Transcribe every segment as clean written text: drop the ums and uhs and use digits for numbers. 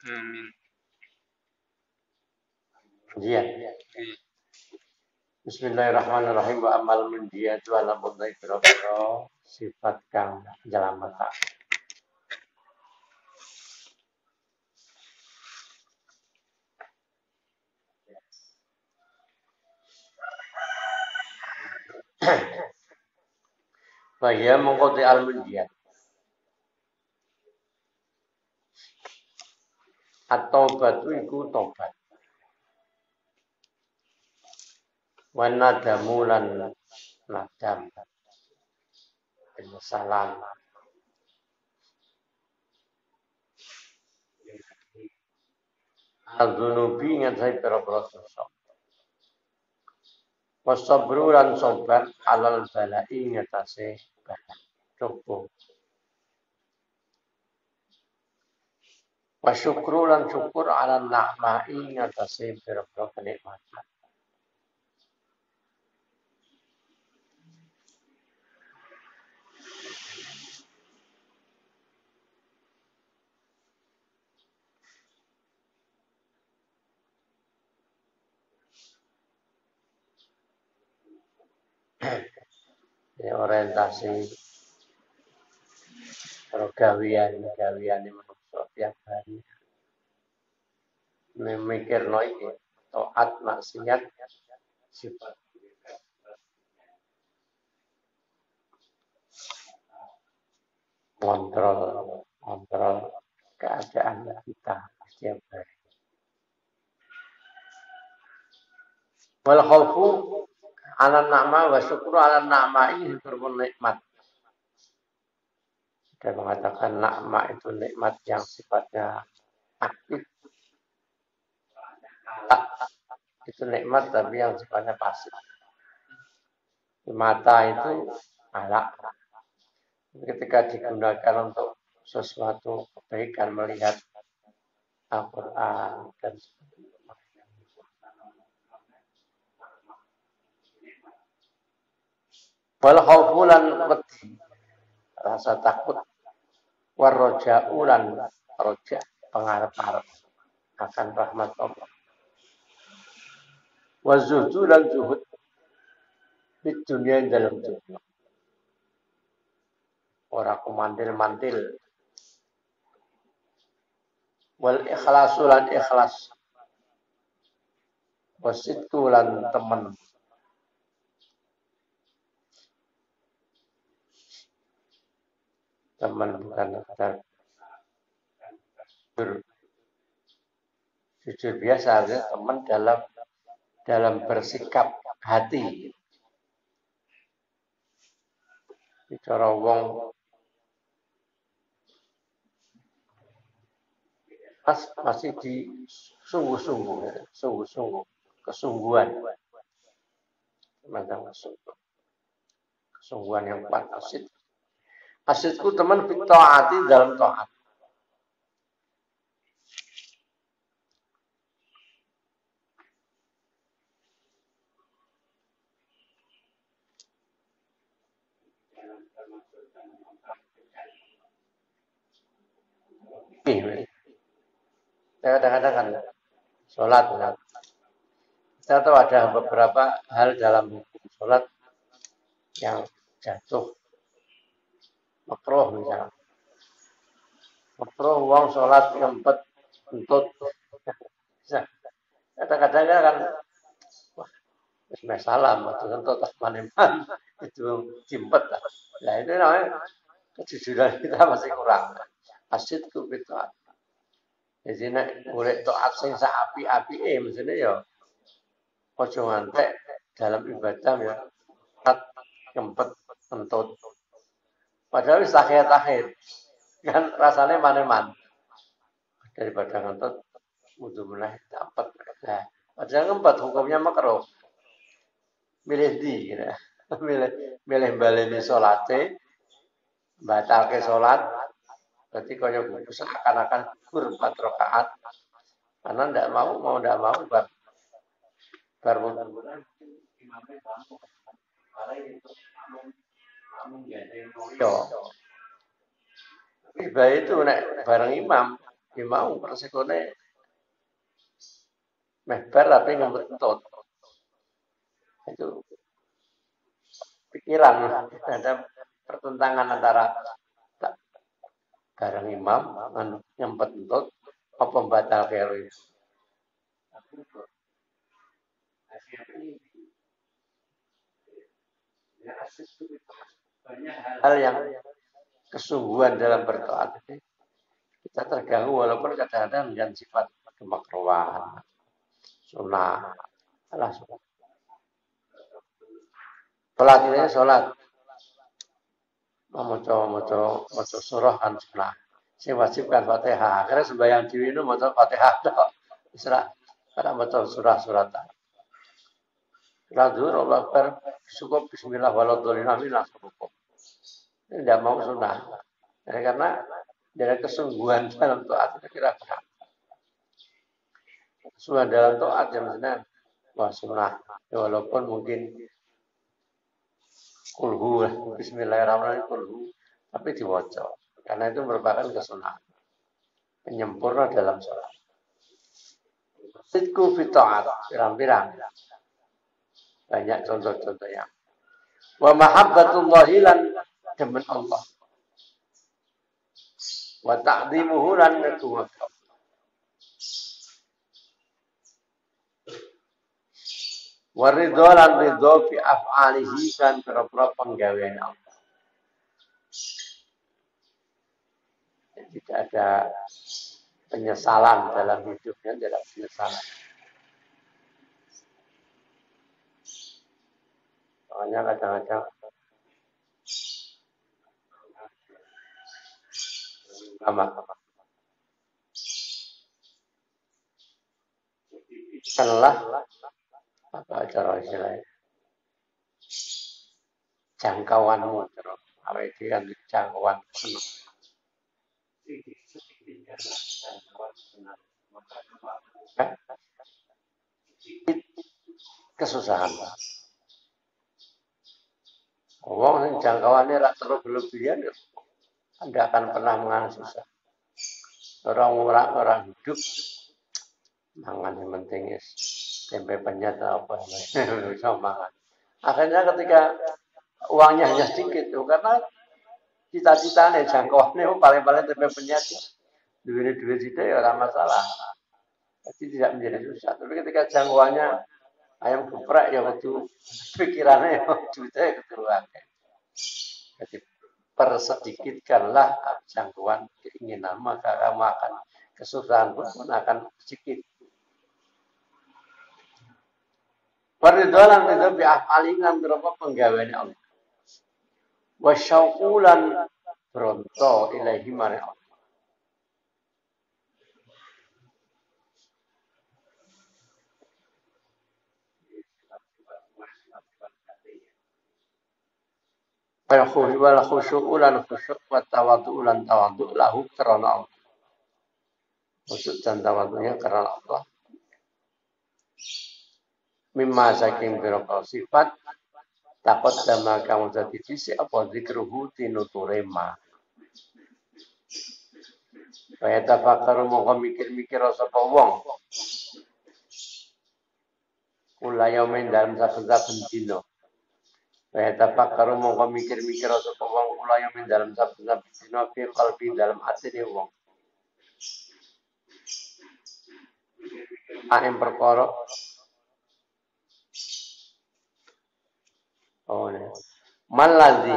Amin. Iya. Bismillahirrahmanirrahim. Wa amal mendiyatu ala mudai biro-biro sifat kang jalamata. Bahaya mengkoti al-mendiyat. At-taubatu iku tobat. Wa nadamu lan nadam. Penyesalan. Al-dunubi ngatai biro-biro sosok. Wasabru lan sobat alal balai ngatasi bala. Coba. Wasyukru lan syukur ala na'mai ngatasi biro-biro kenikmatan. Ya, orientasi gawian manusia tiap hari. Memikir iki taat maksiat sifat kontrol keadaan kita setiap hari. Wal khaufu ala na'ma wa syukru ala na'ma ini bernikmat. Dia mengatakan na'ma itu nikmat yang sifatnya aktif. Itu nikmat tapi yang sifatnya pasif. Mata itu alak. Ketika digunakan untuk sesuatu kebaikan melihat Al-Quran dan wal khaufu lan wedi rasa takut warroja'u lan roja pengarep-arep akan rahmat Allah. Wazuhdu lan zuhud di dunia dalam dunia. Orang kumantil-mantil. Wal ikhlasu lan ikhlas. Wasidku lan teman. Teman bukan sekedar jujur biasa, teman dalam bersikap hati. Bicara wong masih di sungguh-sungguh, kesungguhan. Macam kesungguhan yang kuat asid. Asidku teman fit taati dalam taat. Kadang-kadang kan sholat. Kita tahu ada beberapa hal dalam hukum sholat yang jatuh. Makruh misalnya. Makruh uang sholat ngempet entut. Kadang-kadang kan wah, salam atau entut maneman itu jimpet. Nah itu namanya kejujuran kita masih kurang. Asid ku itu. Jadi nek golek taat sing sak api-apike mestine ya aja ngantek dalam ibadah ya ngempet entut. Padahal wis akhir-akhir. Kan rasanya maneman. Daripada ngentut wudu meneh dapat. Nah, padahal ngempet hukumnya makruh. Milih di gitu. milih baleni salate, batalke salat. Berarti kaya seakan-akan gugur 4 rakaat. Karena tidak mau bar Tiba itu nek bareng imam persekone mehbar tapi ngentut. Itu pikiran ada pertentangan antara bareng imam nyempet entut apa batal kero itu. Banyak hal yang kesungguhan dalam bertaat ini kita terganggu walaupun kadang-kadang dengan sifat kemakruhan, sunnah, alah sunnah. Sholat ini sholat, maca surah kan sunnah. Sing wajib kan Fatihah. Akhirnya sembahyang dhewe itu maca Fatihah tok. Isra ora maca surah-surat. Lalu Allah Akbar cukup bismillah waladhdallin amin cukup. Ini tidak mau sunnah. Karena dari kesungguhan dalam taat kira berat. Kesungguhan dalam taat yang maksudnya wah sunnah. Ya, walaupun mungkin kulhu, bismillahirrahmanirrahim kulhu, tapi diwaca. Karena itu merupakan kesunahan. Penyempurna dalam sholat. Sidku fi ta'at, pirang-pirang. Banyak contoh-contohnya. Wa mahabbatullahi lan demen Allah. Wa ta'zimuhu lan ngagungake. Wa ridho lan ridho fi af'alihi kan pira-pira penggawean Allah. Tidak ada penyesalan dalam hidupnya, tidak ada penyesalan. Soalnya kadang-kadang setelah apa cara istilahnya jangkauanmu terus apa itu kan jangkauan kesusahan. Wong yang jangkauannya rak terlalu berlebihan, Anda akan pernah mengalami susah. Orang hidup mangan yang penting is tempe penyet apa bisa mangan. Akhirnya ketika uangnya hanya sedikit, karena cita-citanya jangkauannya paling-paling tempe penyet, duit situ ya orang masalah. Jadi tidak menjadi susah. Tapi ketika jangkauannya ayam geprek ya waktu pikirannya ya duitnya kekeruan. Jadi persedikitkanlah jangkauan keinginan, maka kamu akan kesusahan pun akan sedikit. Waridwalan itu bi'afalingan berapa penggawean Allah. Wasyauqulan beronto ilahi mari Allah. Wal khusyu'ulan khusyuk wa tawadu'ulan tawaddu' lahu karena Allah. Khusyuk dan tawaddu'nya karena Allah. Mimma saking birokal sifat takut sama kamu jadi visi apa zikruhu tinuturema. Kaya tafakkaru mongko mikir-mikir sapa wong. Kula yaumin dalam saben-saben dina. Kaya tafakkaru mongko mikir-mikir sapa wong kula yaumin dalam saben-saben dina fi qalbi dalam atine wong. Aem perkara Maladzi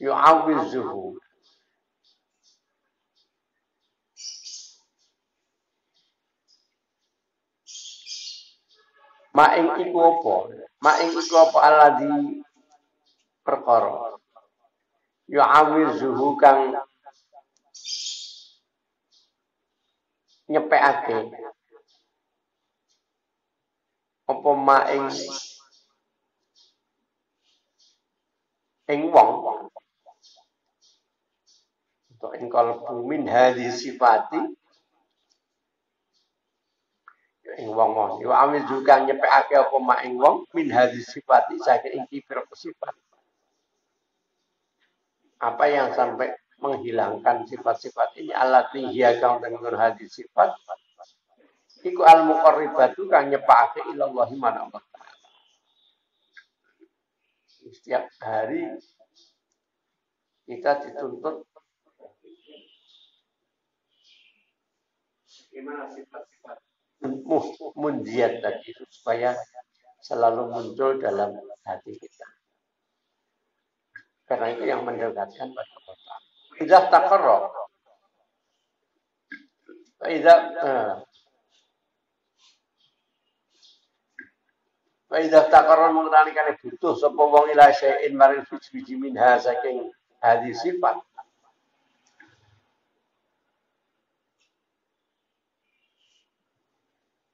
yu'awizuhu Ma'ing iku apa alladzi perkara yu'awizuhu kang nyepekake apa ma'ing wong untuk kalbu min hadis sifati ing wong yo amis juga nyepekake apa mak ing wong min hadis sifati saking iki pira sifat apa yang sampai menghilangkan sifat-sifat ini allati hiya kang tengun hadis sifat iku al muqarribatu kang nyepake ila Allah man Allah. Setiap hari kita dituntut bagaimana sifat-sifat munjiat tadi supaya selalu muncul dalam hati kita. Karena itu yang mendekatkan pada Allah. Idza taqarra. Idza taqarra mengenali butuh sapa wong ila syai'in maring suci minha saking hadis sifat.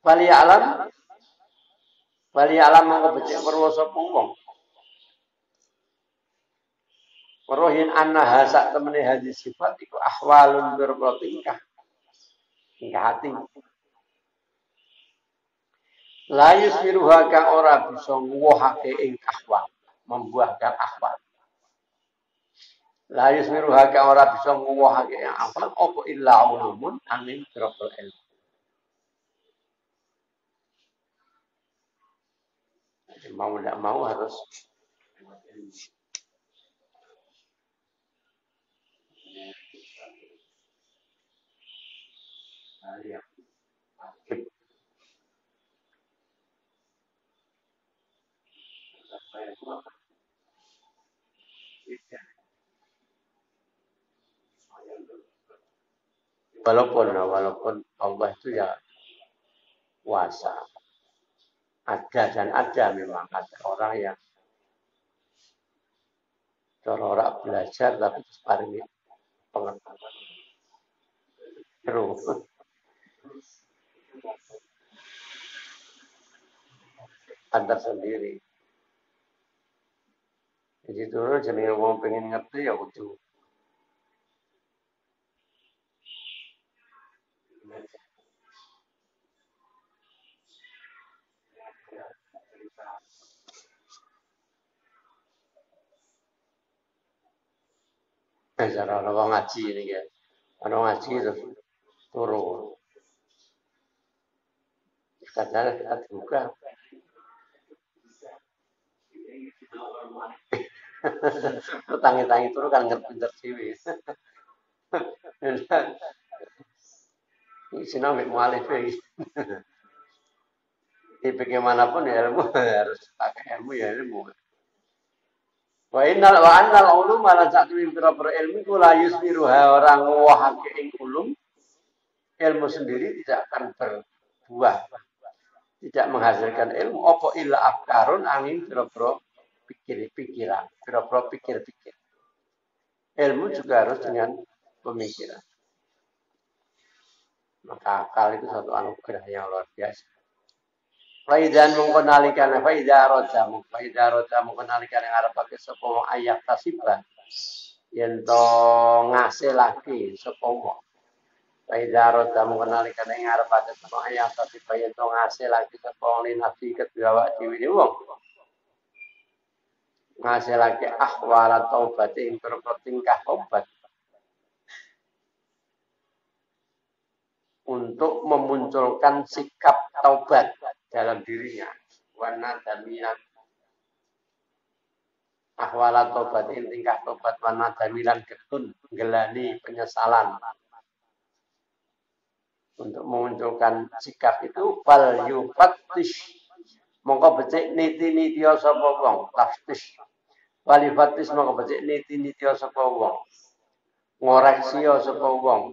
Wali alam mongko becik weruh sapa wong. Rohin anna hasak temene hadis sifat iku ahwalun bertingkah hati. La yusmiruha ka ora bisa nguwahake ing ahwal, membuahkan ahwal. La yusmiruha ka ora bisa nguwahake ing ahwal apa illa ulumun amin rabbil ilm. Mau tidak mau harus walaupun Allah itu ya kuasa. Ada memang ada orang yang orang belajar tapi paling pengetahuan terus antar sendiri. Jadi terus jenenge wong pengen ngerti ya kudu cara orang ngaji ini ya. Orang ngaji itu turun. Kadang kita buka. Tangi-tangi turun kan ngerti dewe. Ini sinau mualif ini. Bagaimanapun ya ilmu harus pakai ilmu ya ilmu. Wa annal ulum ala satu pira-pira ilmu kula yusmiruha orang wahake ing ulum ilmu sendiri tidak akan berbuah, tidak menghasilkan ilmu apa illa afkarun angin pira-pira pikiran, pira-pira pikir-pikir. Ilmu juga harus dengan pemikiran. Maka akal itu satu anugerah yang luar biasa. Faidan mengkonalikan faida mengkonalikan yang arep pakai sapa wong ayat tasibah yen to ngasilake sapa wong. Faida roda mengkonalikan yang arep pakai sapa ayat tasibah yen to ngasilake sapa wong nabi kedua dhewe wong. Ngasilake ahwal taubat ing tingkah tobat. Untuk memunculkan sikap taubat dalam dirinya. Wana damilan ahwalat tobat ini tingkah tobat wana damilan getun gelani penyesalan. Untuk memunculkan sikap itu fal yufattish mongko becik niti-niti sapa wong taftish wal yufattish mongko becik niti-niti sapa wong ngoreksi sapa wong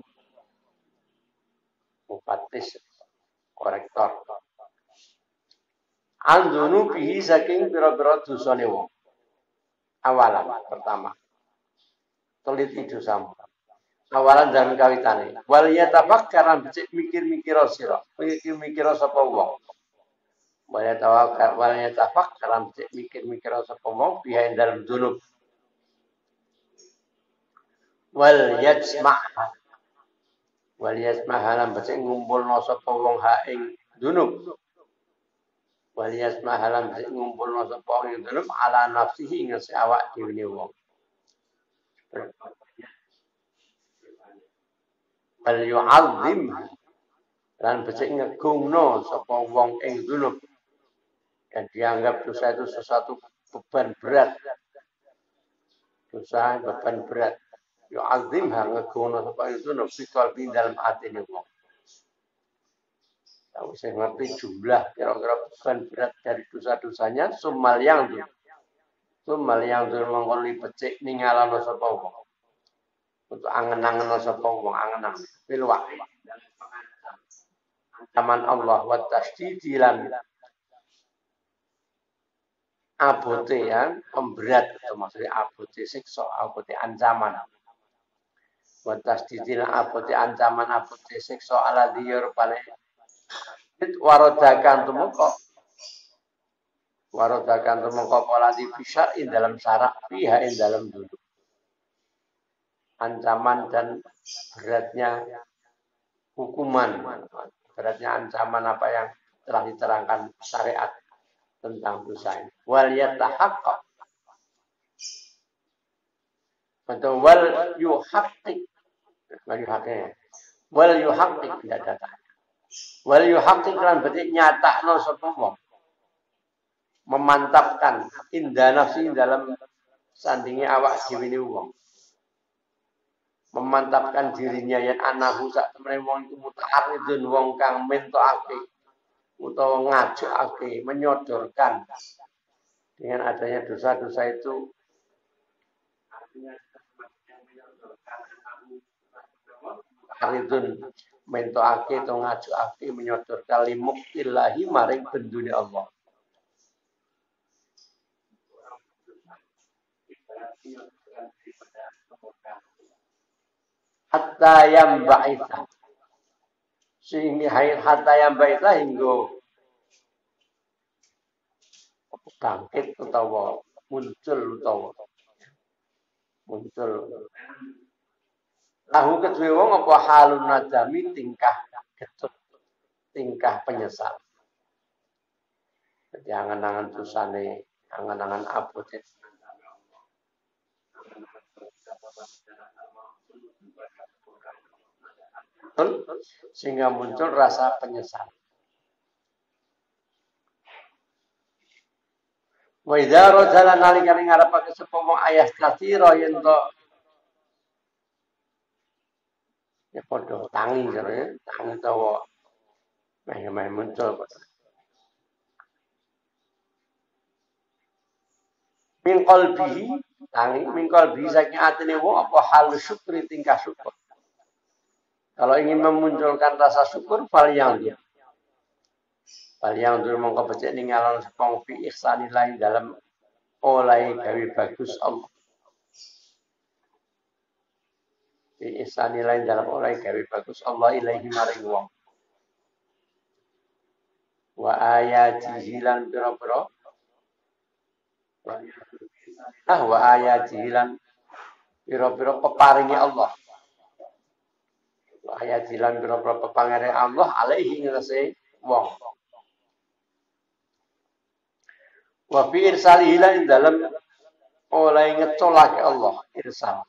mufattish korektor anzunu bihi saking pira-pira dosane wong. Awalan pertama. Teliti dosamu. Awalan dan kawitane. Wal yatafakkaran becik mikir-mikir sira. Mikir-mikir sapa wong. Wal yatafakkaran becik mikir-mikir sapa wong biha dalam dzunub. Wal yasma halam becik ngumpulna sapa wong ha ing dzunub. Walias mahalan ngumpulno sapa ing dalem ala nafsihi ing awak dhewe wong. Wal yu'azzim lan becik ngegungno sapa wong ing dzunub. Dan dianggap dosa itu sesuatu beban berat. Dosa beban berat. Yu'azzim ngegungno sapa ing dzunub fikal dalam atine wong. Tahu saya ngerti jumlah kira-kira beban berat dari dosa-dosanya sumal yang mengkoli becik ningalano sapa wong. Untuk angen-angen sapa wong angen-angen pilwak. Ancaman Allah wa tasdidilan abote ya, pemberat itu maksudnya abote siksa, abote ancaman. Wa tasdidilan abote ancaman, abote siksa ala diyur paling warodakan tumeka pola di pisar in dalam syarak pihak in dalam dulu. Ancaman dan beratnya hukuman, beratnya ancaman apa yang telah diterangkan syariat tentang dosa ini. Wal yatahaqqaq atau wal yuhaqqiq tidak datang. Wal yuhaqqiq kan berarti nyatakno sapa wong. Memantapkan indah nafsi dalam sandingi awak dhewe wong. Memantapkan dirinya yang anahu sak temene wong iku muta'arridun wong kang mentokake utawa ngajakake menyodorkan dengan adanya dosa-dosa itu aridun mentokake atau ngajakake menyodorkan limuktillahi maring bendune Allah. Hatta yang ba'itha sehingga hatta yang ba'itha hingga bangkit utawa muncul lahu kedue wong apa halun nadami tingkah getut tingkah penyesal. Jadi angan-angan dosane angan-angan abote sehingga muncul rasa penyesalan. Wa idza rajala nalikane ngarepake sapa wong ayat katsira yen to ya padha tangi jare tangi tawa meh muncul min qalbihi tangi min qalbihi saking atine wong apa hal syukri tingkah syukur. Kalau ingin memunculkan rasa syukur, fal yang dulu mongko becik ningalon sepong fi ihsani lain dalam oleh gawe bagus Allah. Fi ihsani lain dalam oleh gawe bagus Allah ilaihi maring wong. Wa ayatihi lan pira-pira wa ayatihi lan pira-pira peparinge Allah. Ayat jilan pira-pira pepangere Allah alaihi ngrese wong. Wa fi irsalihi lan dalam oleh ngecolake Allah irsal.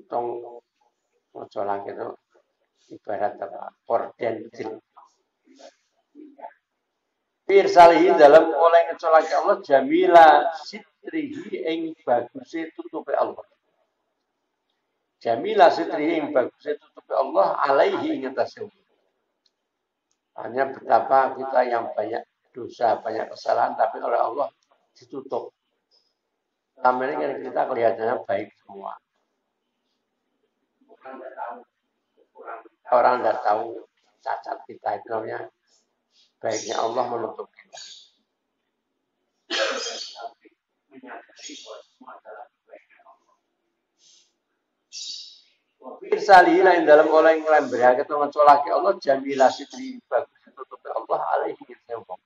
Tong ngecolake itu ibarat apa? Orden kecil. Fi irsalihi dalam oleh ngecolake Allah jamila sitrihi ing baguse tutupe Allah. Jamilah sitri yang bagus itu tutupi Allah alaihi ngatasi. Hanya betapa kita yang banyak dosa, banyak kesalahan, tapi oleh Allah ditutup. Selama ini kan kita kelihatannya baik semua. Orang tidak tahu cacat kita itu namanya baiknya Allah menutup kita. Irsalihi lain dalam oleh yang berhak atau mencolaki Allah jamilah sitri bagus tutupi Allah alaihi wa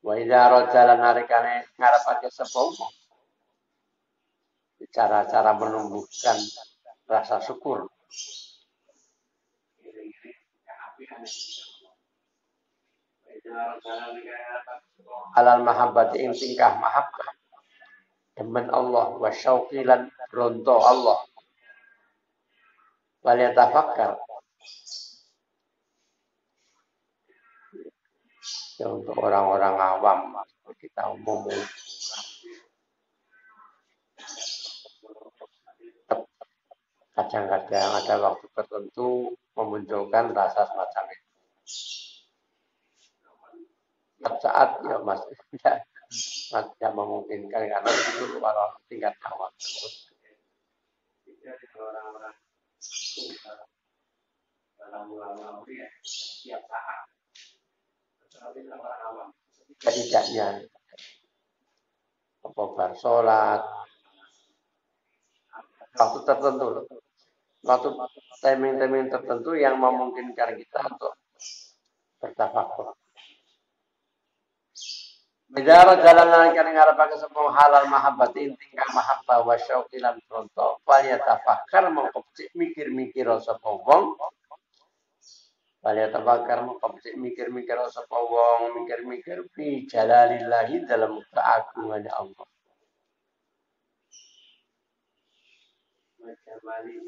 wa idza rajala narikane ngarepake sapa cara-cara menumbuhkan rasa syukur alal mahabbati ing tingkah mahabbah demen Allah wa syauqilan ronto Allah wal yatafakkar. Ya, untuk orang-orang awam kita umum kadang-kadang ada waktu tertentu memunculkan rasa semacam itu. Saat ya mas tidak memungkinkan karena itu kalau tingkat awam. Orang-orang setiap saat. Tidaknya apa bar sholat waktu tertentu, waktu timing tertentu yang memungkinkan kita untuk bertafakur. Bidara jalan kan ngarepake semua halal mahabbat tingkah mahabbah wa syauqi lan pronto fal yatafakkar mongko mikir-mikir sapa wong. Fal yatafakkar mongko mikir-mikir sapa wong, mikir-mikir fi jalalillahi dalam keagungan Allah.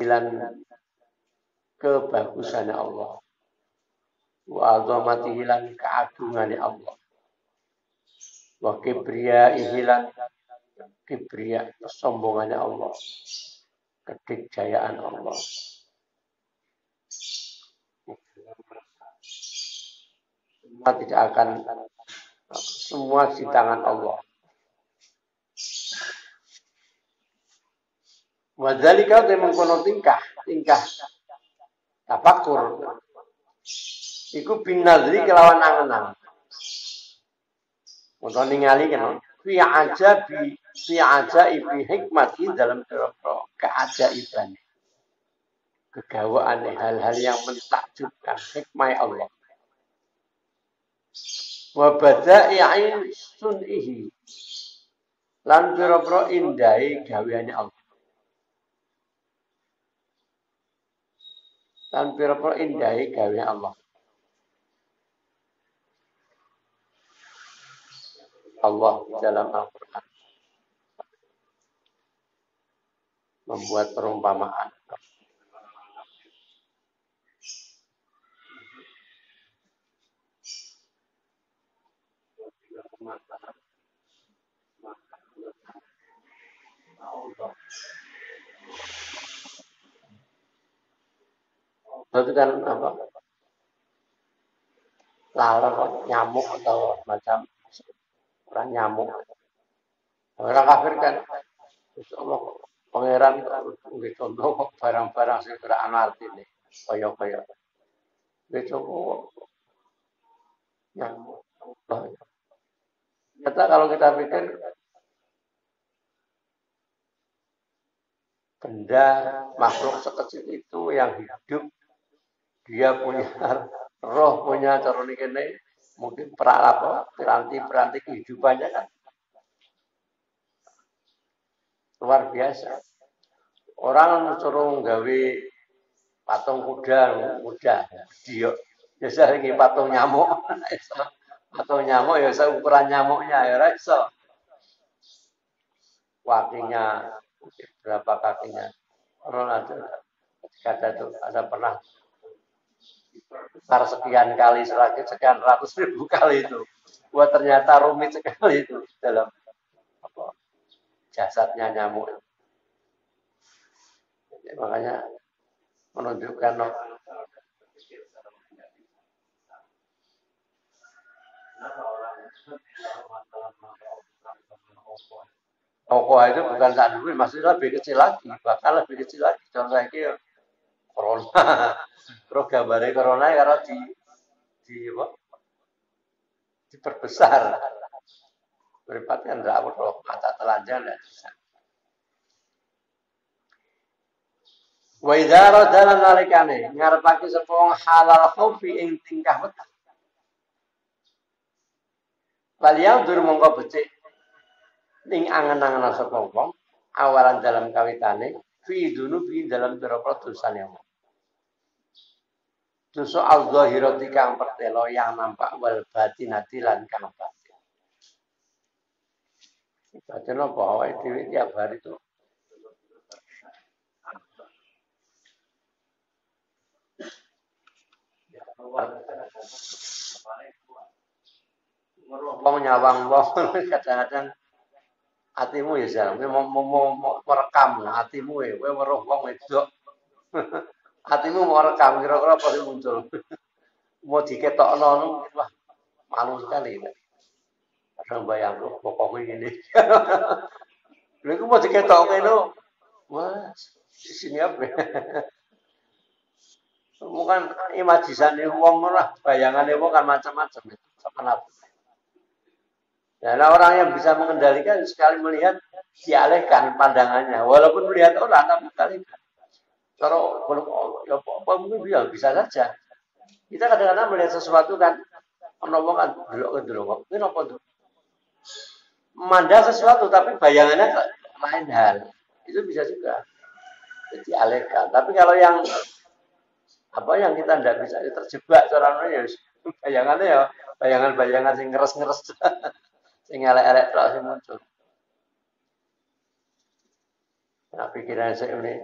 Bilan kebagusan Allah. Wa azamatihi lan keagungan Allah. Wa kibriya ihilan kibriya kesombongannya Allah, kedikjayaan Allah. Semua tidak akan, semua di tangan Allah. Wadzalika mengkono tingkah tafakur. Iku binadri kelawan angen-angen. Untuk ningali kan, fi ajaibi hikmati dalam keajaiban, kegawaan hal-hal yang mentakjubkan hikmah Allah. Wa bada'i sun'ihi lan pira-pira indahe gaweane Allah. Lan pira-pira indahe gaweane Allah. Allah dalam Al-Quran membuat perumpamaan. Itu kan apa? Lalat, nyamuk atau macam orang nyamuk. Orang kafir kan, Allah pangeran nggih contoh barang-barang sing ora ana artine, kaya-kaya. Nggih contoh nyamuk. Ternyata kalau kita pikir benda makhluk sekecil itu yang hidup, dia punya roh, punya cara kene mungkin piranti kehidupannya kan luar biasa. Orang suruh gawe patung kuda mudah, dia biasa lagi patung nyamuk, patung nyamuk ya ukuran nyamuknya ya iso. Kakinya berapa kakinya? Orang ada itu ada pernah besar sekian kali, sekian ratus ribu kali itu. Wah ternyata rumit sekali itu dalam apa, jasadnya nyamuk. Jadi, makanya menunjukkan Toko itu bukan tak dulu, maksudnya lebih kecil lagi, bahkan lebih kecil lagi. Contohnya kayak corona, terus gambarnya corona karena diperbesar. Berarti kan tidak perlu mata telanjang dan bisa. Wa idza dalam nalikane ngarepake sapa halal khaufi ing tingkah wetah. Waliang dur mongko becik ning angen-angen sapa wong awalan dalam kawitane fi dunubi dalam pira-pira dosane wong. Dosa al-zahirati kang pertelo yang nampak wal batinati lan kang batin. Batin apa wae dhewe tiap hari itu Wong nyawang wong kadang-kadang hatimu ya jarang mau merekam hatimu ya kowe weruh wong wedok hatimu mau rekam kira-kira apa sing muncul mau diketokno wah malu sekali kadang bayang pokoknya ini lha iku mau diketokke lho wah di sini apa bukan imajinasi wong lah bayangannya wong kan macam-macam itu sama nah, orang yang bisa mengendalikan sekali melihat dialihkan pandangannya, walaupun melihat orang tapi dialihkan. Kalau belum ya apa mungkin bisa saja. Kita kadang-kadang melihat sesuatu kan, ngomong kan dulu, ini apa tuh? Memandang sesuatu tapi bayangannya lain hal, itu bisa juga dialihkan. Tapi kalau yang apa yang kita tidak bisa terjebak caranya bayangannya ya bayangan-bayangan sing ngeres-ngeres. Sing elek-elek tok sing muncul. Nah, pikiran saya ini,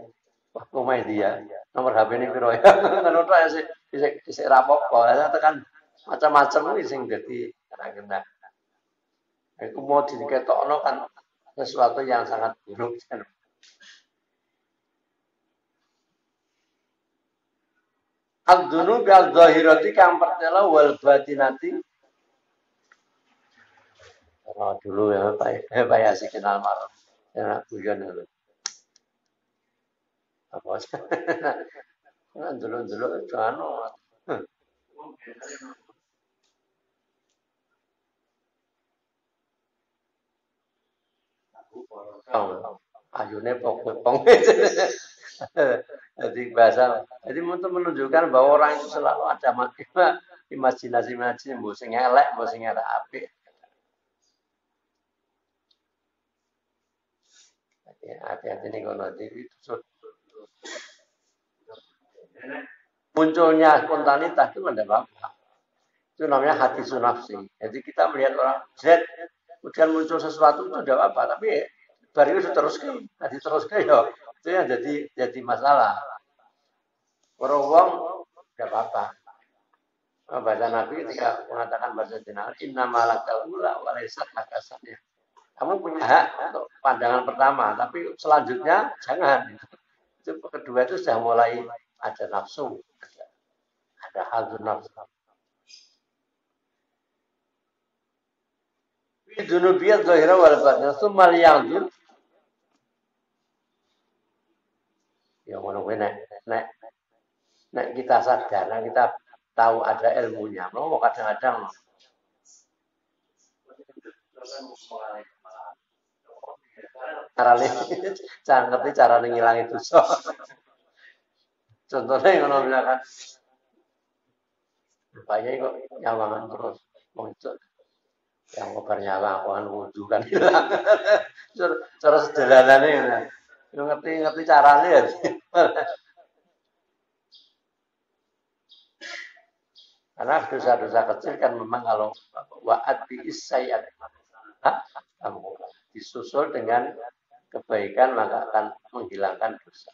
wah, rumah dia, nomor HP ini piro ya? Ngono tok ya sik rapopo, tekan macam-macam iki sing dadi kena-kena. Iku mau diketokno kan sesuatu yang sangat buruk. Al-dzunub al-dzahirati kang pertela wal batinati. Oh, dulu ya Pak ya si kenal malam. Ya guyon dulu. Apa sih? Nah, dulu itu anu. Ayune pokok. Jadi bahasa. Jadi untuk menunjukkan bahwa orang itu selalu ada imajinasi mbok sing elek, mbok sing apik. Hati-hati nih kalau itu munculnya spontanitas itu ada apa? Itu namanya hati sunafsi. Jadi kita melihat orang Z, kemudian muncul sesuatu itu ada apa? Tapi baru itu terus ya itu yang jadi masalah. Orang wong tidak apa-apa. Bahasa Nabi ketika mengatakan bahasa jenazah, inna malakal ula walaisat hakasannya. Kamu punya hak untuk pandangan pertama, tapi selanjutnya jangan. Itu kedua itu sudah mulai ada nafsu, ada hal nafsu. Dunubiyat zahira wal batin, sumal yang ya ngono kuwi nek kita sadar, kita tahu ada ilmunya. Mau kadang-kadang cara ngerti cara ngilangi dosa. Contohnya ngono misalkan supaya kok nyawangan terus muncul yang kabar nyawang kan wudhu kan hilang. Cara sederhanane ya. Ngerti carane ya. Karena dosa-dosa kecil kan memang kalau wa'ad bi isayat disusul dengan kebaikan maka akan menghilangkan dosa.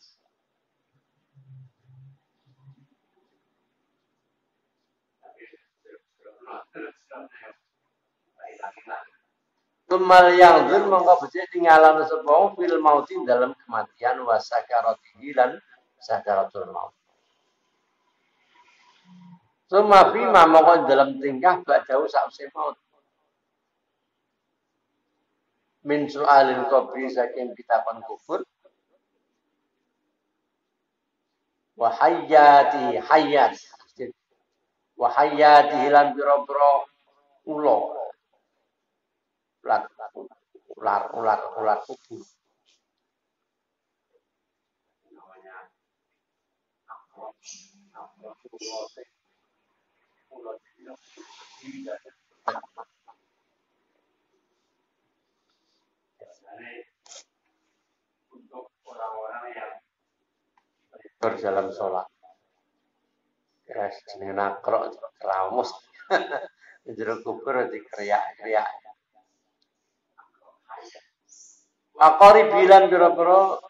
Kemal yang dzul mongko becik tinggalan sapa fil mautin dalam kematian wa sakaratihi lan sakaratul maut. Suma bima mongko dalam tingkah ba'dau sausé maut. Min su'alil qabri saking pitapan kubur wa hayyati hayat wa hayyati lan biro-biro ular kubur. Untuk orang-orang yang berjalan sholat. Ya, jenenge nakrok keramus. Jero kubur dikeriak-kriak. Akori bilan pira-pira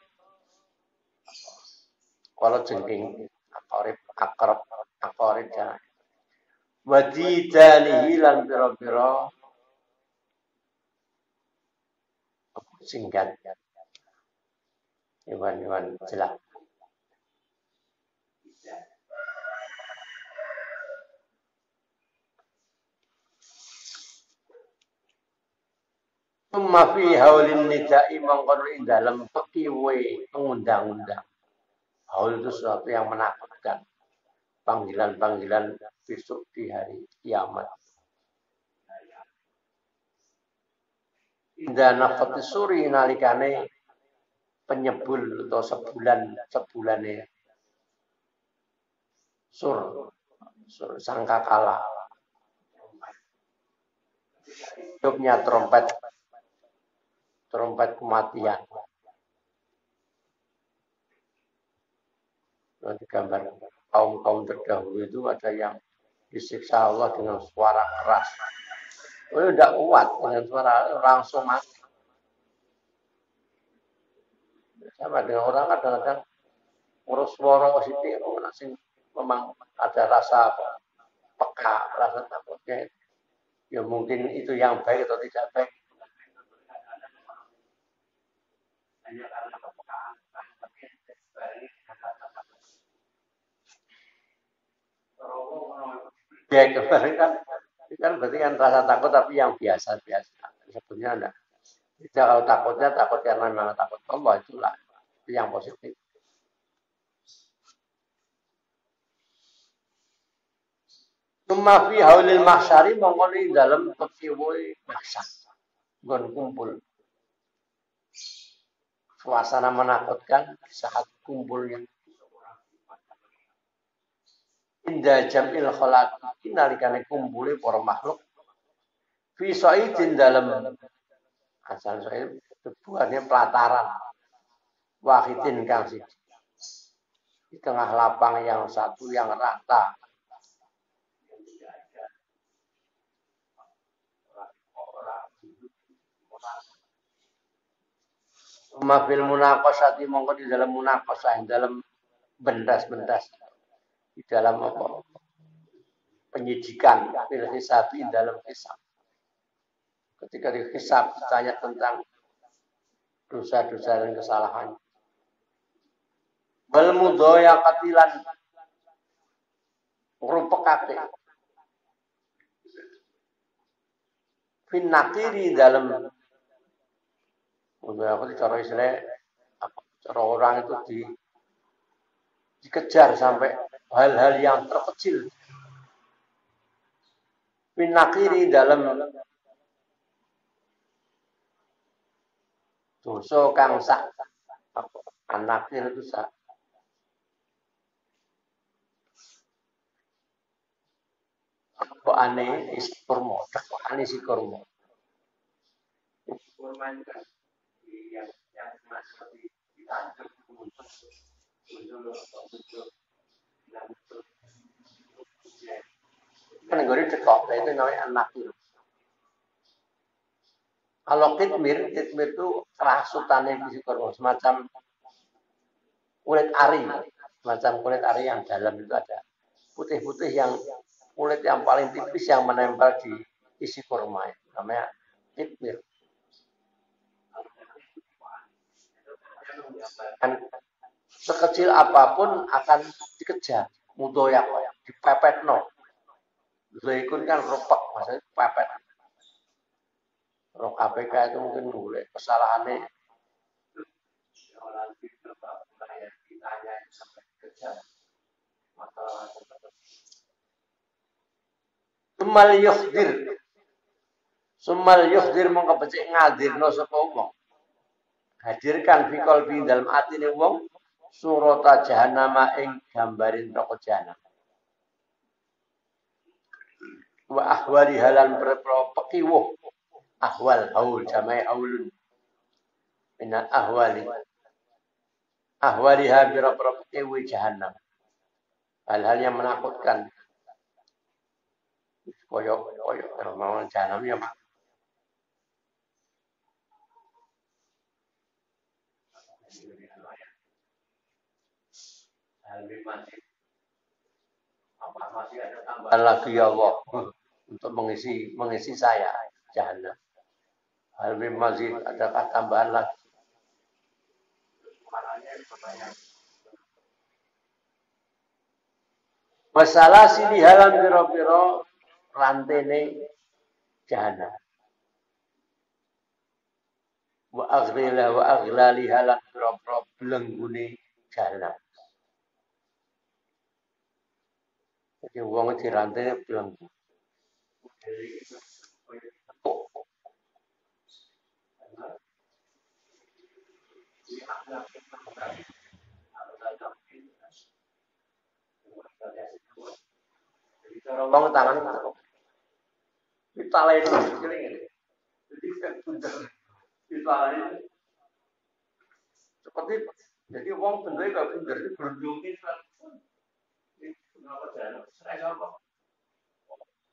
kalau jengking akori ya Wadidanihi lan pira-pira singkat hewan-hewan jelak. Summa fi haulin nida'i mangkono ing dalem pekiwe pengundang-undang. Haul itu sesuatu yang menakutkan. Panggilan-panggilan besok di hari kiamat. Indah nafati suri nalikane penyebul atau sebulane sur sangkakala. Hidupnya trompet kematian. Nanti gambar kaum terdahulu itu ada yang disiksa Allah dengan suara keras. Oh, tidak kuat dengan suara langsung mati. Sama dengan orang kadang-kadang ngurus suara positif, memang ada rasa peka, rasa takutnya. Ya mungkin itu yang baik atau tidak baik. Hanya karena kepekaan. Ya kemarin kan berarti kan rasa takut tapi yang biasa-biasa. Sebetulnya enggak. Kalau takutnya takut karena memang takut Allah itulah itu yang positif. Cuma fi haulil mahsyari mongkoni dalam pekiwoi mahsyar. Gon kumpul. Suasana menakutkan saat kumpulnya. Indah jamil khalaqi nalikane kumpule para makhluk. Fi saidin dalam asal said tujuannya pelataran. Wahidin kang siji. Di tengah lapang yang satu yang rata. Mafil munaqasati mongko di dalam munaqasah, dalam bendas-bendas, di dalam apa? Penyidikan, fil hisabi dalam hisab. Ketika dihisab ditanya tentang dosa-dosa dan kesalahan. Bal mudhoya katilan ngrupekake. Fin nakiri dalam apa cara istilah cara orang itu dikejar sampai hal-hal yang terkecil. Pinakiri dalam dosa kang sak anakir itu sak kok aneh isi kurma, aneh si kurma. Kurma itu kan yang seperti ditanjung kan gue cekok itu namanya anakir. Kalau kitmir itu kerasutannya isi kurma, semacam kulit ari, semacam kulit ari yang dalam itu ada putih-putih yang kulit yang paling tipis yang menempel di isi kurma itu namanya kitmir. Dan sekecil apapun akan dikejar, mudoyak, dipepet no. Zaikun kan rupak, maksudnya pepet. Roh KPK itu mungkin boleh kesalahannya. Sumal yukhdir mongko becik ngadirno sapa wong. Hadirkan fi qalbi dalam atine wong surata jahannama ing gambarin neraka jahanam. Wa ahwali halan pekiwuh ahwal haul jamai aulun minal ahwali habira pekiwuh jahanam. Hal-hal yang menakutkan. Koyok mau jahanam ya Pak. masih ada tambahan lagi ya Allah untuk mengisi saya jahannam. Hal min mazid, adakah tambahan lagi? Masalah sini halan piro-piro rantene jahannam. Wa aghlali halan piro-piro belenggune jahannam. Jadi wong dirantene belenggu. Wong tangan ditaleni ini. Jadi kan ditaleni seperti jadi wong bentuke kok bunder berundungi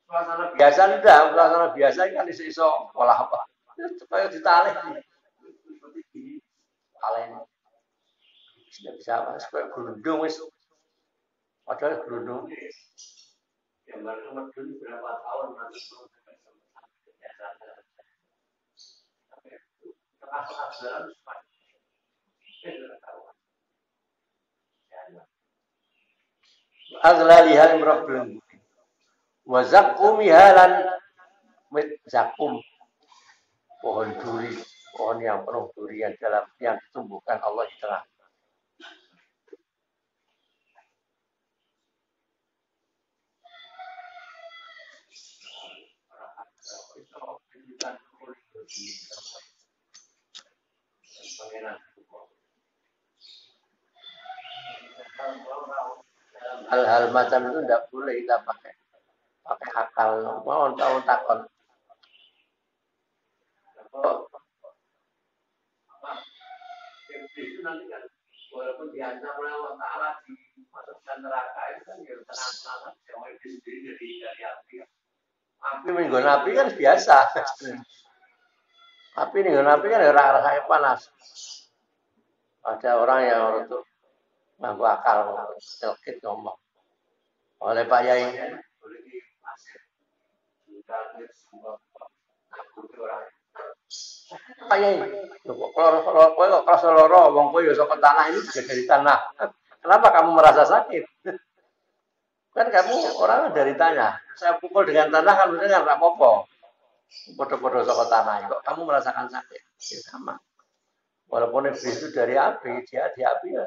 suasana biasa ndak, suasana biasa kan iso olah apa. Supaya ditaleni. Seperti gini. Taleni. Tidak bisa apa, supaya berundung wis. Padahal berundung gambar medun berapa tahun nanti aghlali hal problem wa zakum halan zakum pohon duri, pohon yang penuh durian dalam yang ditumbuhkan Allah di tengah. Hal-hal macam itu tidak boleh kita pakai akal. Mau tahu takon. Itu nanti kan walaupun diancam oleh Allah Taala dimasukkan neraka itu kan ya tenang-tenang yang iblis sendiri dari api. Api minggu api kan biasa. Api minggu api kan rasanya panas. Ada orang yang untuk nganggo akal nyelkit ngomong. Oleh Pak Yai boleh dipasir. Sudah semua aku orang. Pak Yai, kalau kowe kok kerasa loro, wong kowe ya saka tanah ini juga dari tanah. Kenapa kamu merasa sakit? Kan kamu orang dari tanah. Saya pukul dengan tanah kan benar enggak apa-apa. Podo-podo saka tanah. Kok kamu merasakan sakit? Ya sama. Walaupun iblis itu dari api, dia di api ya.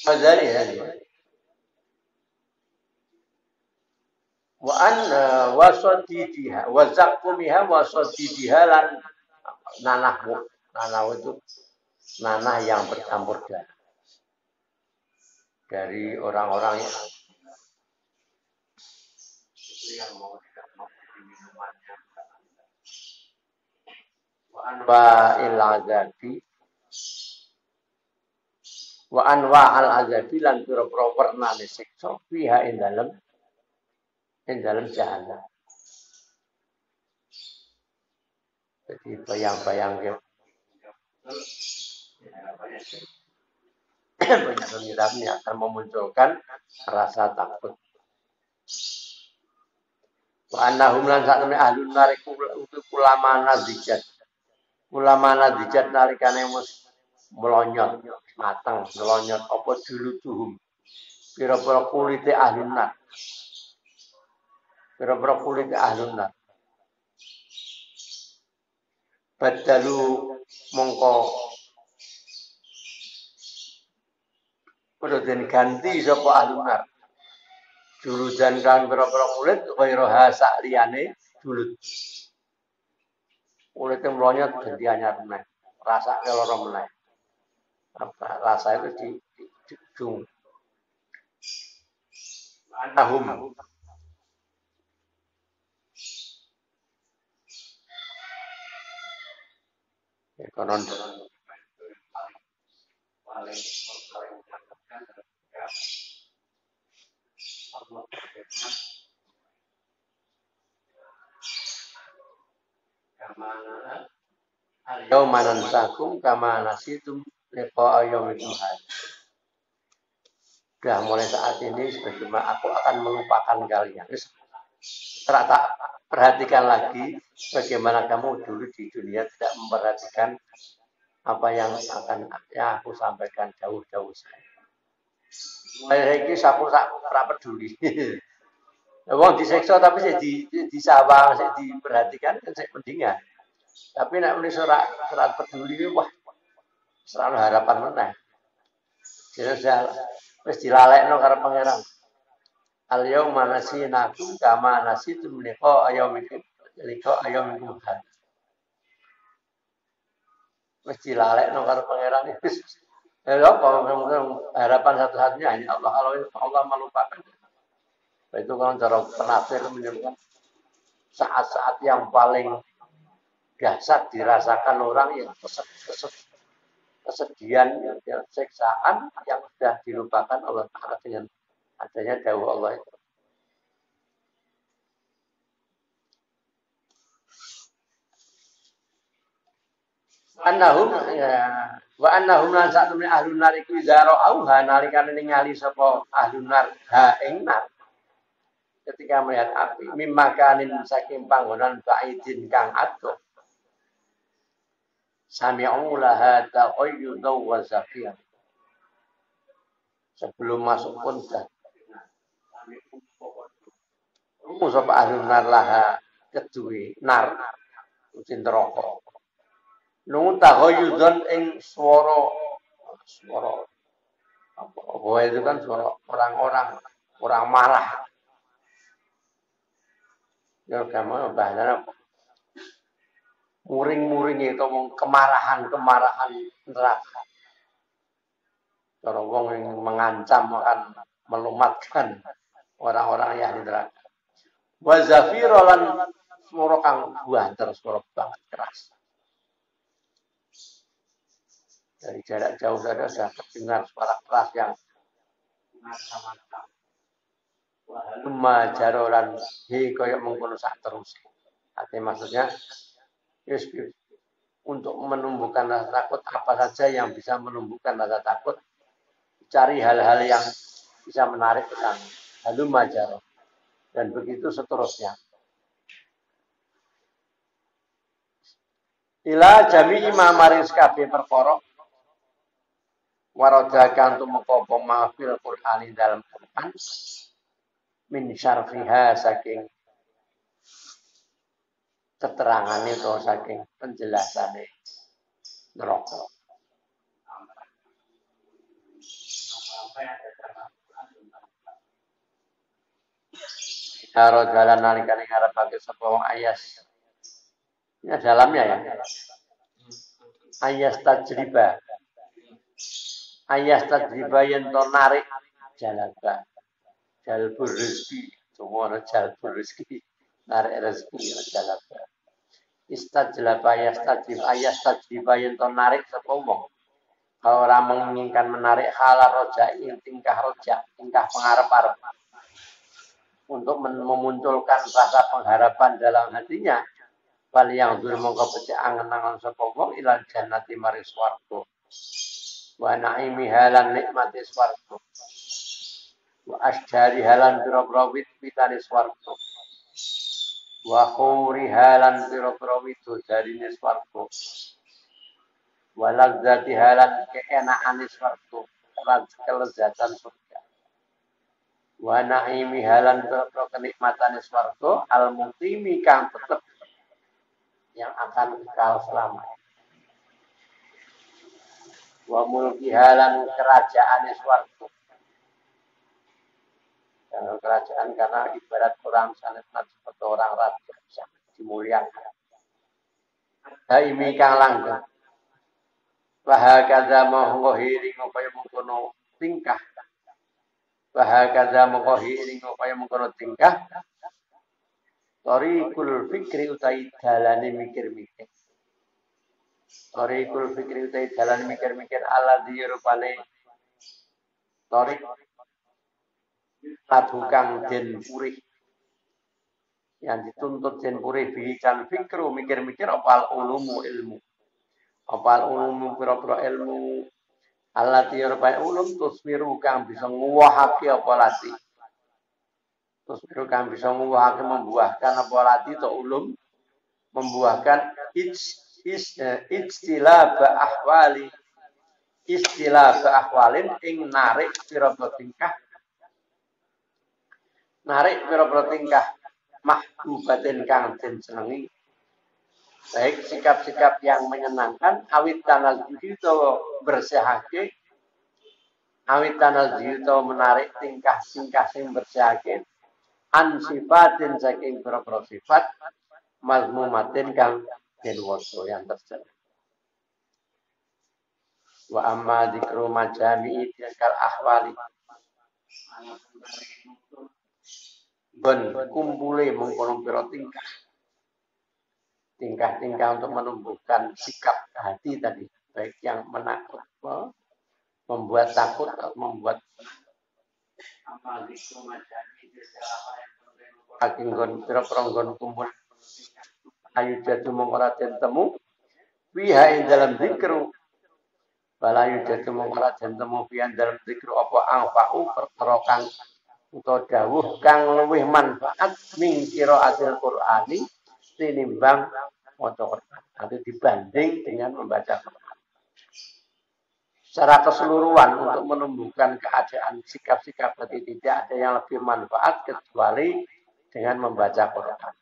Mazari ya. Wa an wasadidiha wa zakumiha wasadidiha lan nanah itu nanah yang bercampur darah dari orang-orang yang mau minumannya wa anwa al azabi lan pira-pira wernane siksa fiha ing dalem jahannam. Jadi bayang-bayang banyak pemikirannya akan memunculkan rasa takut. Wa annahum lan sakmene ahlun narik ulama nadijat. Ulama nadijat narikane mus melonyot mateng, melonyot apa juluduhum. Pira-pira kulite ahlun nar. Pira-pira kulite ahlun nar. Badalu mongko padha den ganti sapa ahlun nar. Juludan kan pira-pira kulit kaya sak liyane julut. Kulite melonyot ganti anyar meneh. Rasane lara meneh. Rasa itu di ujung. Anahum konon paling Yauma nansakum kama nasitum liqa'a yaumikum hadza. Sudah mulai saat ini sebagaimana aku akan melupakan kalian. Tak perhatikan lagi bagaimana kamu dulu di dunia tidak memperhatikan apa yang akan aku sampaikan jauh-jauh saya. Mulai ini aku tak peduli. Wong diseksa tapi saya disawang, saya diperhatikan kan saya mendingan. Tapi nek muni surat peduli wah selalu harapan meneh. Jadi wis dilalekno karo pangeran. Al yauma nasinakum kama nasitum liqa ayyamikum hadza. Wis dilalekno karo pangeran wis. Harapan satu-satunya hanya Allah. Kalau Allah melupakan itu kalau cara penafsir menyebutkan saat-saat yang paling dahsyat dirasakan orang yang kesedihan, siksaan yang sudah dilupakan Allah Ta'ala dengan adanya dawuh Allah itu. Wa annahum lan satune ahlun nar iku zaro auha nalikane ningali sapa ahlun nar ha ing nar ketika melihat api mimakanin saking panggonan ba'idin kang adoh sami'u laha taqayyudu wa zafir. Sebelum masuk pun sudah sapa ahlun nar laha kedue nar usin neraka. Nung tahoyudon ing swara apa itu kan suara orang-orang orang marah. Ya kamu bahasa muring-muring itu kemarahan neraka. Cara wong yang mengancam akan melumatkan orang-orang yang di neraka. Wa zafirolan swara kang buanter swara banget keras. Dari jarak jauh saja sudah terdengar suara keras yang macam-macam. Majarolan koyok mengkono sak terus. Artinya maksudnya untuk menumbuhkan rasa takut apa saja yang bisa menumbuhkan rasa takut, cari hal-hal yang bisa menarik ke sana. Lalu majaro dan begitu seterusnya. Ila jami'i ma maris kabeh perkara waradaka untuk mengkopo mahfil Qur'ani dalam Quran min syarfiha saking keterangan itu saking penjelasannya neraka. Karo jalan nalikane ngarepake sapa wong ayas. Ini dalamnya ya. Ayas tajriba. Ayas tajriba yen to narik jalaba. Jalbur rezeki, semua jalbur rezeki. Narik rezeki jalaba. Istajlaba ayas tajriba yen to narik sapa wong. Kalau orang menginginkan menarik halal roja, tingkah pengharap-harap untuk memunculkan rasa pengharapan dalam hatinya, bal yang dulu mongko becik angen-angen sapa wong ilal jannati maris swarga. Wa naimi halan nikmati swarga. Wa asjari halan pira-pira wit-witane swarga. Wa khuri halan pira-pira widodarine swarga. Wa ladzati halan keenaane swarga, kelezatan surga. Wa naimi halan pira-pira kenikmatane swarga al-muqimi kang tetep yang akan kekal selamanya. Wa mulki halan kerajaan swarga. Dan kerajaan karena ibarat orang sanad seperti orang raja bisa dimuliakan. Daimi kang langgeng. Wa hakadza monggo kaya mengkono tingkah. Wa hakadza monggo kaya mengkono tingkah. Tariqul fikri utai dalane mikir-mikir. Tariqul fikri utai dalane mikir-mikir alladzi rupane tariq tabukang den purih. Yang dituntut den purih bihi kan fikru mikir-mikir apa ulumu ilmu. Apa ulum pira-pira ilmu allati rupai ulum tusmiru kang bisa nguwahake apa lati. Tusmiru kang bisa nguwahake membuahkan apa lati to ulum membuahkan istilah ahwalin ing narik pira-pira tingkah mahbubatin kang den senengi baik sikap-sikap yang menyenangkan awit tanal jitu bersihake awit tanal jitu menarik tingkah-tingkah sing bersihake an sifatin saking pira-pira sifat mazmumatin kang den waso yang tercela wa amma dzikru majami'i tilkal ahwali ben kumpule mengkono pira tingkah untuk menumbuhkan sikap hati tadi baik yang menakut membuat takut atau membuat aking pira-pira kumpul ayu jadu mongkora den temu wiha ing dalam zikru balayu jadu mongkora den temu wiha dalam zikru apa angfa'u perkara kang utawa dawuh kang luwih manfaat min qiraatil Qur'ani tinimbang maca Quran atau dibanding dengan membaca Quran. Secara keseluruhan untuk menumbuhkan keadaan sikap-sikap tadi tidak ada yang lebih manfaat kecuali dengan membaca Quran.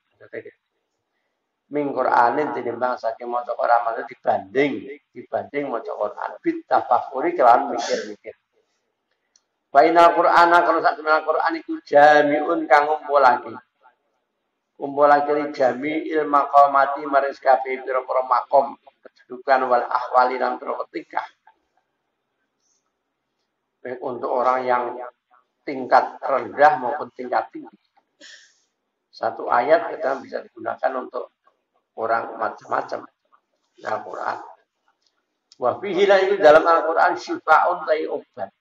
Min Qur'anin tinimbang saking maca Quran maksudnya dibanding maca Quran bit tafakkuri kelawan mikir-mikir. Bainal Qur'ana kalau sak Quran iku jami'un kang ngumpulake. Kumpulake jami'il maqamati maris kabeh pira-pira makom kedudukan wal ahwali lan pira-pira tingkah. Baik untuk orang yang tingkat rendah maupun tingkat tinggi. Satu ayat kita bisa digunakan untuk orang macam-macam Al-Quran. Wa fihi itu dalam Al-Quran syifaun tai obat.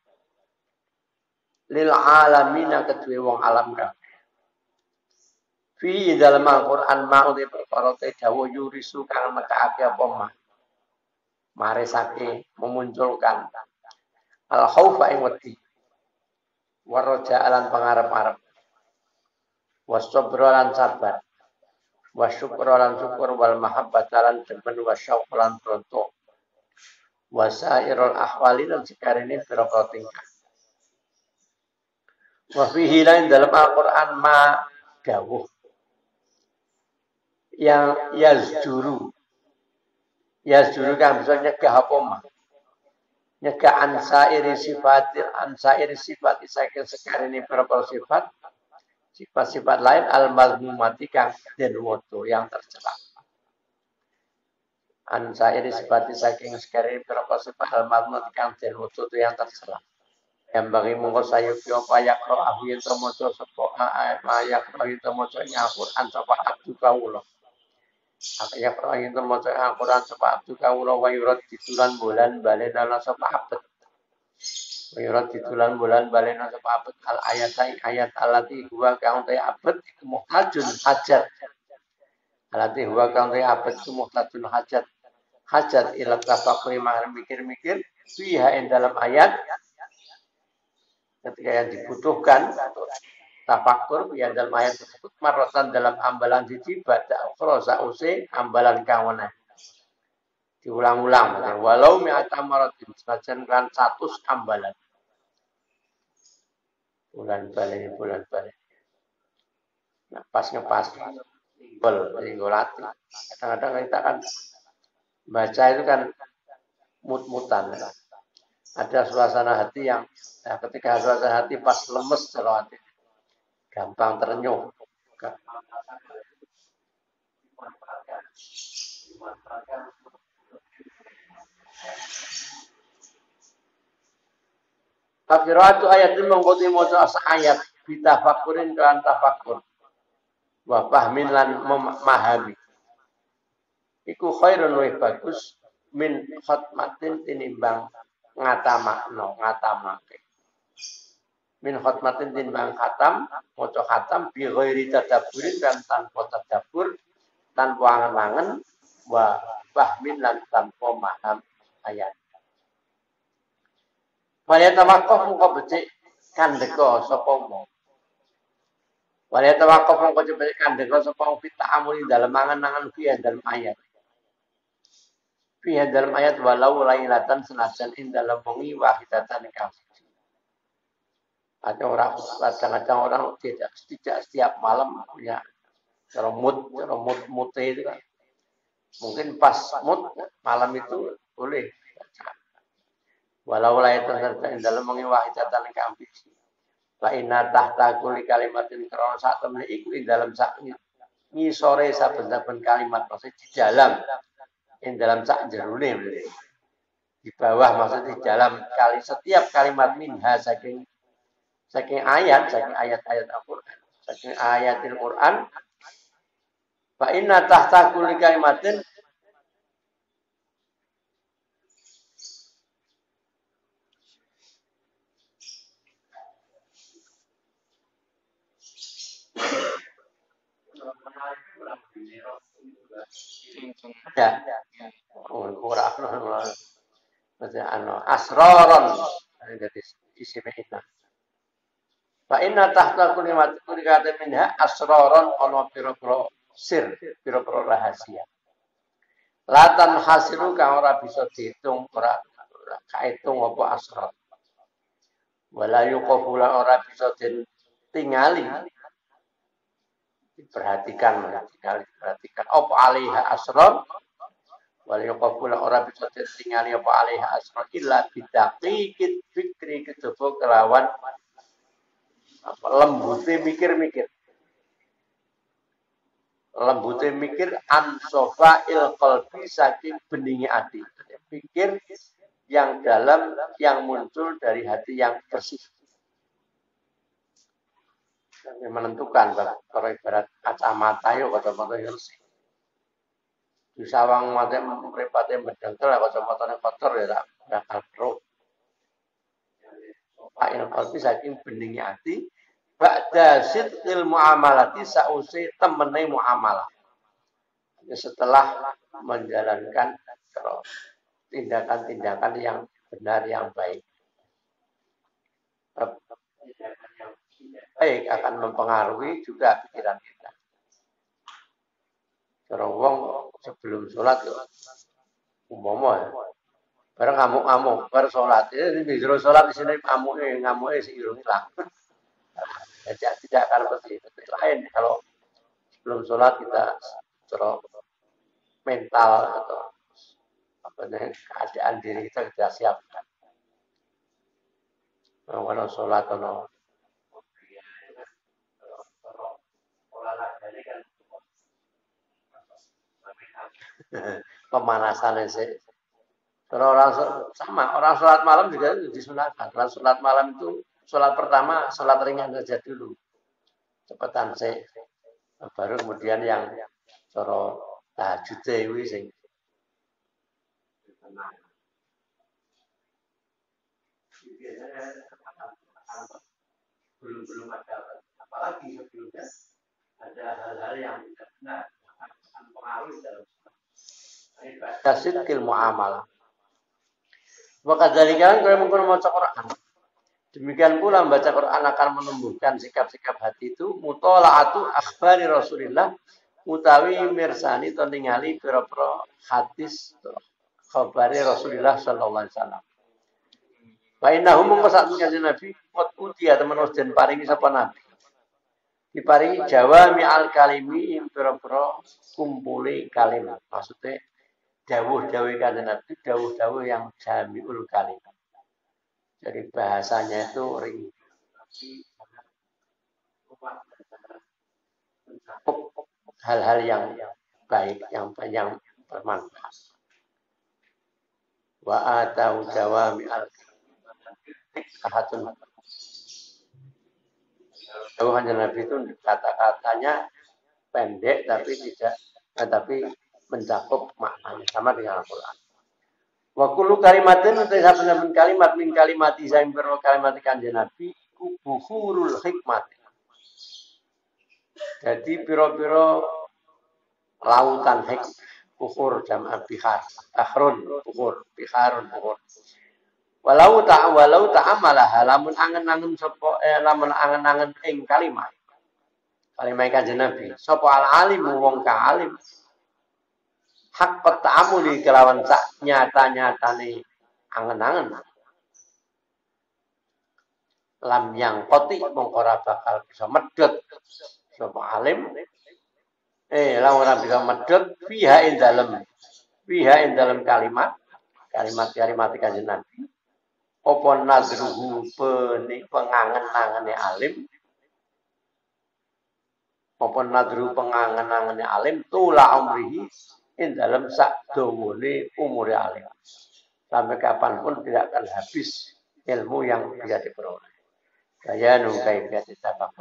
Lil alamina kedue wong alam kabeh. Fi dalam Al-Qur'an mau te perkara te dawuh yurisu kang nekake apa mah. Maresake memunculkan al-khaufa ing wedi. Waraja lan pangarep-arep. Wasabra lan sabar. Wasyukra lan syukur wal mahabbata lan demen wasyauq lan pronto. Wasairul ahwali lan sekarene pira-pira tingkah. Wa fihi lain dalam Al-Qur'an ma dawuh yang yazjuru kan bisa nyegah apa mah nyegah ansairi sifat isakin sekarang ini beberapa sifat lain al-mazmumati kang den woto yang tercela ansairi sifat isakin sekarang ini beberapa sifat al-mazmumati kang den woto yang tercela yang bagi mongko sayup yo payak ro ahu yen to maca sapa ayat ro yen to maca Al-Qur'an sapa abdu kawula. Ayat ro yen to maca Al-Qur'an sapa abdu kawula wa yurat ditulan bulan balen ana sapa abet. Wa yurat ditulan bulan balen ana sapa abet al ayat alati huwa kang te abet iku muhtajun hajat. Alati huwa kang te abet iku muhtajun hajat ila tafakkur mikir-mikir fiha ing dalam ayat ketika yang dibutuhkan untuk tafakur ya dalam ayat tersebut marotan dalam ambalan siji baca ukhra sause ambalan kawana diulang-ulang walau mi'ata maratin senajan kan 100 ambalan bulan balik nah pas ngepas tinggalati kadang-kadang kita kan baca itu kan mut-mutan ada suasana hati yang ketika suasana hati pas lemes kalau hati gampang terenyuh. Kafiratu ayat ini mengkoti moco ayat bitafakurin kelan tafakur wa fahmin lan memahami. Iku khairun wa bagus min khatmatin tinimbang ngatamake min khatmatin tinimbang khatam maca khatam bi ghairi tadabburin dan tanpa tadabbur tanpa angen-angen wa fahmin lan tanpa maham ayat. Waya tawakkuf mengko becik kandheka sapa wong. Waya tawakkuf mengko becik kandheka sapa wong ta'amuli dalem mangan-mangan fiya dalem ayat. Fiya dalem ayat walau lailatan senajan ing dalem wengi wahidatan kang siji. Ada orang kadang-kadang orang tidak setiap malam punya mood itu kan. Mungkin pas mood malam itu boleh baca. Walau lailatan ing dalem wengi wahidatan kang siji. Fa inna tahta kulli kalimatin krana sak temene iku ing dalem sak ngisore saben-saben kalimat maksud di dalam sak jerone di bawah maksud di dalam setiap kalimat minha saking ayat-ayat Al-Qur'an saking ayatil Qur'an fa inna tahta kulli kalimatin ada asroron dari isim itu. Fa inna tahta kulli kalimatin minha asroron ono pira-pira sir, pira-pira rahasia. Latan hasilu kang ora bisa dihitung, ora kaitung apa asrar. Wala yuqabula ora bisa ditingali. Diperhatikan apa alaiha asrar. Wala yuqabula ora bisa ditingali apa alaiha asrar illa bidaqiqit fikri kejaba kelawan apa lembute mikir-mikir. Lembute mikir ansofa il qalbi saking beningi ati. Pikir yang dalam yang muncul dari hati yang bersih. Yang menentukan kalau ibarat kacamata yo kacamata bersih. Di sawang mate mripate medengkel kacamatane kotor ya bakal pro. Sofa il qalbi saking beningi ati. Ba'da sidqil muamalati sause temene muamalah. Setelah menjalankan tindakan-tindakan yang benar yang baik. Tindakan yang baik akan mempengaruhi juga pikiran kita. Cara wong sebelum sholat umpama bareng ngamuk-ngamuk bar sholat. Ini disuruh sholat di sini ngamuke sing irung ilang. Tidak akan seperti lain kalau sebelum sholat kita cara mental atau keadaan diri kita siapkan. Kalau sholat kalau olahraga ini kan pemanasan sih. Kalau orang sholat malam juga disunahkan. Kalau sholat malam itu sholat pertama, sholat ringan saja dulu. Cepetan sih. Baru kemudian yang cara tahajud dewi sing belum ada apalagi sebelumnya ada hal-hal yang tidak benar akan pengaruh dalam tasidqil muamalah. Maka dari kalian kalau membaca Quran, demikian pula membaca Quran akan menumbuhkan sikap-sikap hati itu mutola'atu akhbari Rasulillah utawi mirsani to ningali pira-pira hadis khabari Rasulullah sallallahu alaihi wasallam. Wa innahum mengkosakun kanjeng Nabi qad utiya temen den paringi sapa Nabi. Diparingi jawami al kalimi pira-pira kumpule kalimat. Maksudnya dawuh-dawuh kanjeng Nabi, dawuh-dawuh yang jamiul kalimat. Jadi bahasanya itu hal-hal yang baik, yang bermanfaat. Wa atau jawami al-kahatun. Dawuh kanjeng Nabi itu kata-katanya pendek tapi mencakup maknanya sama dengan Al-Qur'an. Wa kullu kalimatin utai saben kalimat min kalimati saing biro kalimat kanjeng Nabi ku buhurul hikmat. Jadi piro-piro lautan hikmah, bukhur jam'a bihar, bahrun bukhur, biharun bukhur. Walau ta'amalah lamun angen-angen sapa lamun angen-angen ing kalimat Kanjeng Nabi sapa al alim wong ka alim hak ta'amuli kelawan sak nyata-nyatane angen-angen lam yang koti mong ora bakal bisa medhot sapa alim lamun ora bisa medhot fiha ing dalem kalimat Kanjeng Nabi apa nazruhu pengangen-angene alim apa nadru pengangen-angene alim tula umrihi ing dalem sak dawane umure alim sampai kapanpun tidak akan habis ilmu yang dia diperoleh. Saya nungkai biasa tabak